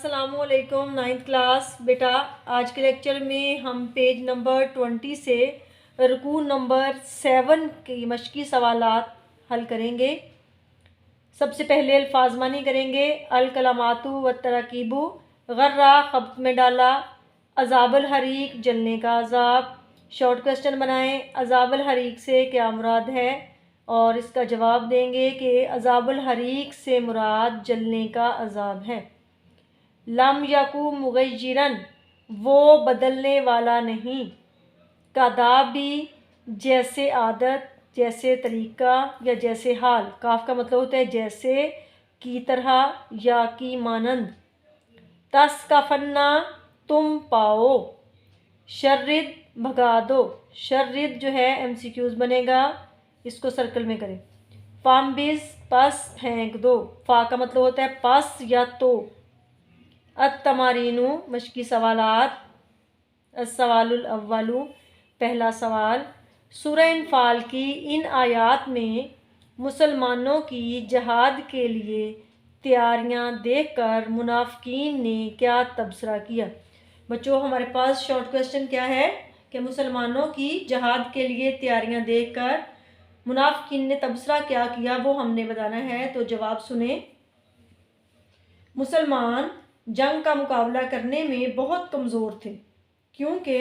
अस्सलामु अलैकुम 9th class. बेटा आज के लेक्चर में हम पेज नंबर 20 से रुकू नंबर 7 की मश्की सवालात हल करेंगे। सबसे पहले अल्फाज मानी करेंगे। अल कलामातु व तरकीबु, गर्रा खब्त में डाला, अजाबल हरीक जलने का अजाब। शॉर्ट क्वेश्चन बनाएं, अजाबल हरीक से क्या मुराद है और इसका जवाब देंगे कि अजाबल हरीक से मुराद जलने का अजाब है। लम यकू मुगय्यिरन, वो बदलने वाला नहीं। कदाबी, जैसे आदत, जैसे तरीका या जैसे हाल। काफ का मतलब होता है जैसे, की तरह या की मानंद। तस का फन्ना, तुम पाओ। शर्रिद, भगा दो। शर्रिद जो है MCQs बनेगा, इसको सर्कल में करें। फाम्बिस, पस फेंक दो। फा का मतलब होता है पस या तो। अत-तमारीनु, मश्की सवालात। अस्सवालुल अव्वलु, पहला सवाल। सूरह इन्फाल की इन आयात में मुसलमानों की जहाद के लिए तैयारियां देखकर मुनाफिकीन ने क्या तबसरा किया। बच्चों हमारे पास शॉर्ट क्वेश्चन क्या है कि मुसलमानों की जहाद के लिए तैयारियां देखकर मुनाफिकीन ने तबसरा क्या किया, वो हमने बताना है। तो जवाब सुने। मुसलमान जंग का मुकाबला करने में बहुत कमज़ोर थे क्योंकि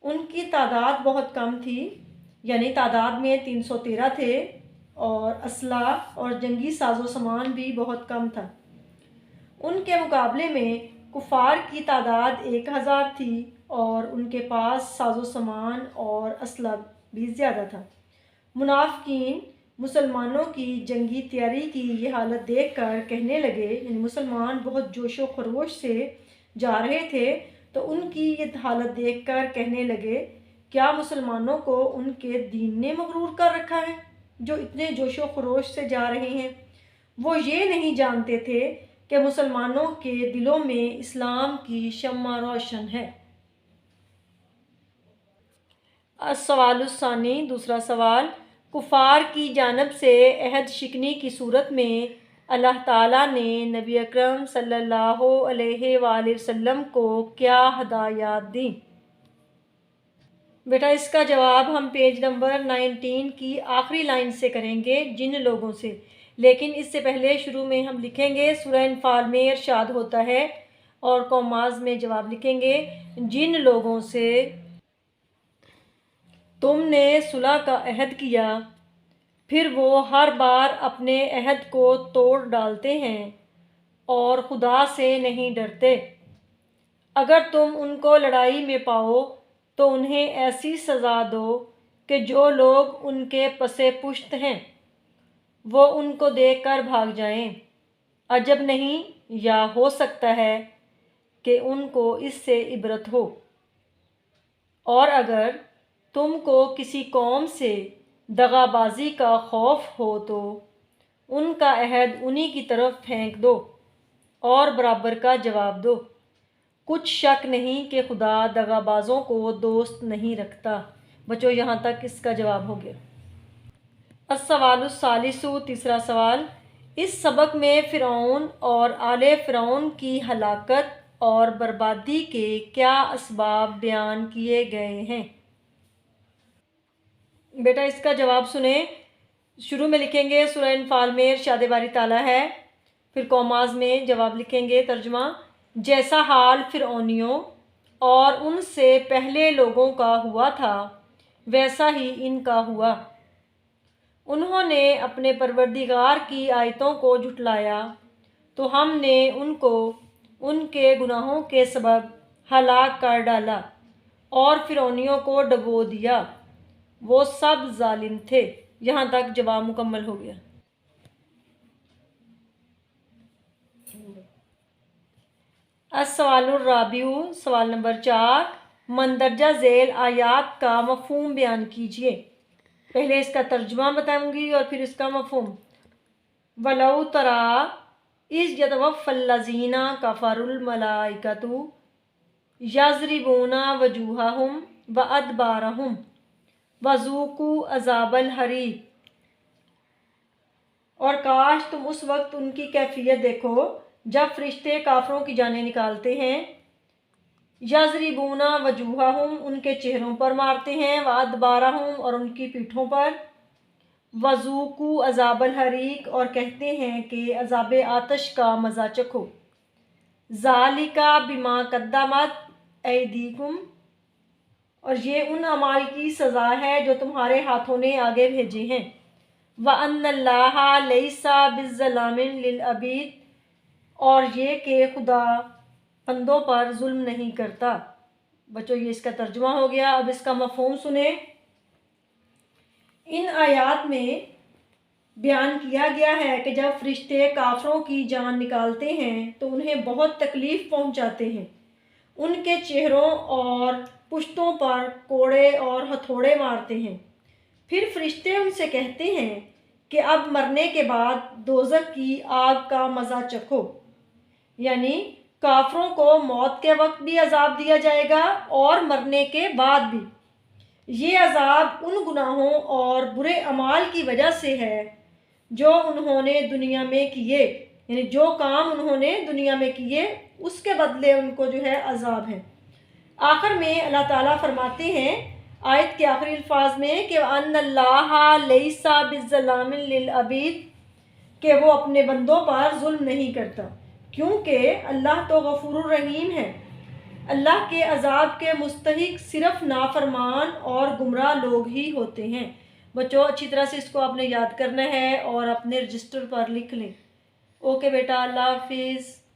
उनकी तादाद बहुत कम थी, यानी तादाद में 313 थे और असलाह और जंगी साजो सामान भी बहुत कम था। उनके मुकाबले में कुफार की तादाद 1000 थी और उनके पास साजो सामान और असला भी ज़्यादा था। मुनाफिकीन मुसलमानों की जंगी तैयारी की ये हालत देखकर कहने लगे, यानी मुसलमान बहुत जोशो खरोश से जा रहे थे तो उनकी ये हालत देखकर कहने लगे, क्या मुसलमानों को उनके दीन ने मगरूर कर रखा है जो इतने जोशो खरोश से जा रहे हैं। वो ये नहीं जानते थे कि मुसलमानों के दिलों में इस्लाम की शम्मा रोशन है। अस्सवालुस्सानी, दूसरा सवाल। कुफार की जानब से अहद शिकनी की सूरत में अल्लाह ताला ने नबी अकरम सल्लल्लाहु अलैहि वसल्लम को क्या हदायत दी। बेटा इसका जवाब हम पेज नंबर 19 की आखिरी लाइन से करेंगे, जिन लोगों से। लेकिन इससे पहले शुरू में हम लिखेंगे सूरह इन्फाल में इरशाद होता है और कॉमाज में जवाब लिखेंगे, जिन लोगों से तुमने सुलह का अहद किया फिर वो हर बार अपने अहद को तोड़ डालते हैं और खुदा से नहीं डरते। अगर तुम उनको लड़ाई में पाओ तो उन्हें ऐसी सज़ा दो कि जो लोग उनके पसे पुश्त हैं वो उनको देखकर भाग जाएं। अजब नहीं, या हो सकता है कि उनको इससे इबरत हो। और अगर तुमको किसी कौम से दगाबाजी का खौफ हो तो उनका अहद उन्हीं की तरफ फेंक दो और बराबर का जवाब दो। कुछ शक नहीं कि खुदा दगाबाजों को दोस्त नहीं रखता। बच्चों यहाँ तक इसका जवाब हो गया। अस्सवालुस्सालिसु, तीसरा सवाल। इस सबक में फ़िरौन और आले फ़िरौन की हलाकत और बर्बादी के क्या असबाब बयान किए गए हैं। बेटा इसका जवाब सुने। शुरू में लिखेंगे सूरह इन्फाल में इरशाद बारी ताला है, फिर कॉमाज में जवाब लिखेंगे। तर्जुमा, जैसा हाल फ़िरौनियों और उनसे पहले लोगों का हुआ था वैसा ही इनका हुआ। उन्होंने अपने परवरदिगार की आयतों को झुटलाया तो हमने उनको उनके गुनाहों के सबब हलाक कर डाला और फ़िरौनियों को डबो दिया। वो सब जालिम थे। यहाँ तक जवाब मुकम्मल हो गया। अस्सवालुर राबिउ, सवाल नंबर 4। मंदरजा झेल आयात का मफ़हूम बयान कीजिए। पहले इसका तर्जुमा बताऊंगी और फिर इसका मफ़हूम। वलौ तरा इज़ यतवफ़्फ़ल्लज़ीना कफ़रुल मलाइकतु यज़रिबूना वजूहहुम व अदबारहुम वज़ूक़ू अज़ाबल हरीक़। और काश तुम उस वक्त उनकी कैफियत देखो जब फरिश्ते काफरों की जानें निकालते हैं। यज़रिबूना वजूहहुम, उनके चेहरों पर मारते हैं। व अदबारहुम, और उनकी पीठों पर। वज़ूकू अज़ाबल हरीक, और कहते हैं कि अज़ाब आतश का मज़ा चखो। ज़ालिका बिमा कद्दमत ऐदीकुम, और ये उन अमाल की सज़ा है जो तुम्हारे हाथों ने आगे भेजे हैं। व अन्नल्लाहा लैसा बिज़्ज़लामिन लिल अबीद, और ये कि खुदा बंदों पर जुल्म नहीं करता। बच्चों ये इसका तर्जुमा हो गया। अब इसका मफ़हूम सुने। इन आयात में बयान किया गया है कि जब फरिश्ते काफरों की जान निकालते हैं तो उन्हें बहुत तकलीफ़ पहुंचाते हैं। उनके चेहरों और पुश्तों पर कोड़े और हथौड़े मारते हैं। फिर फरिश्ते उनसे कहते हैं कि अब मरने के बाद दोज़ख की आग का मज़ा चखो। यानी काफरों को मौत के वक्त भी अजाब दिया जाएगा और मरने के बाद भी। ये अजाब उन गुनाहों और बुरे अमाल की वजह से है जो उन्होंने दुनिया में किए, यानी जो काम उन्होंने दुनिया में किए उसके बदले उनको जो है अजाब है। आखिर में अल्लाह ताला फरमाते हैं आयत के आखिरी अल्फाज में कि अन्नल्लाहा लैसा बिज़्ज़लामिन लिल अबीद, कि वो अपने बंदों पर जुल्म नहीं करता, क्योंकि अल्लाह तो गफूरुर रहीम है। अल्लाह के अजाब के मुस्तहिक सिर्फ नाफरमान और गुमराह लोग ही होते हैं। बच्चों अच्छी तरह से इसको आपने याद करना है और अपने रजिस्टर पर लिख लें। ओके बेटा, अल्लाह हाफिज़।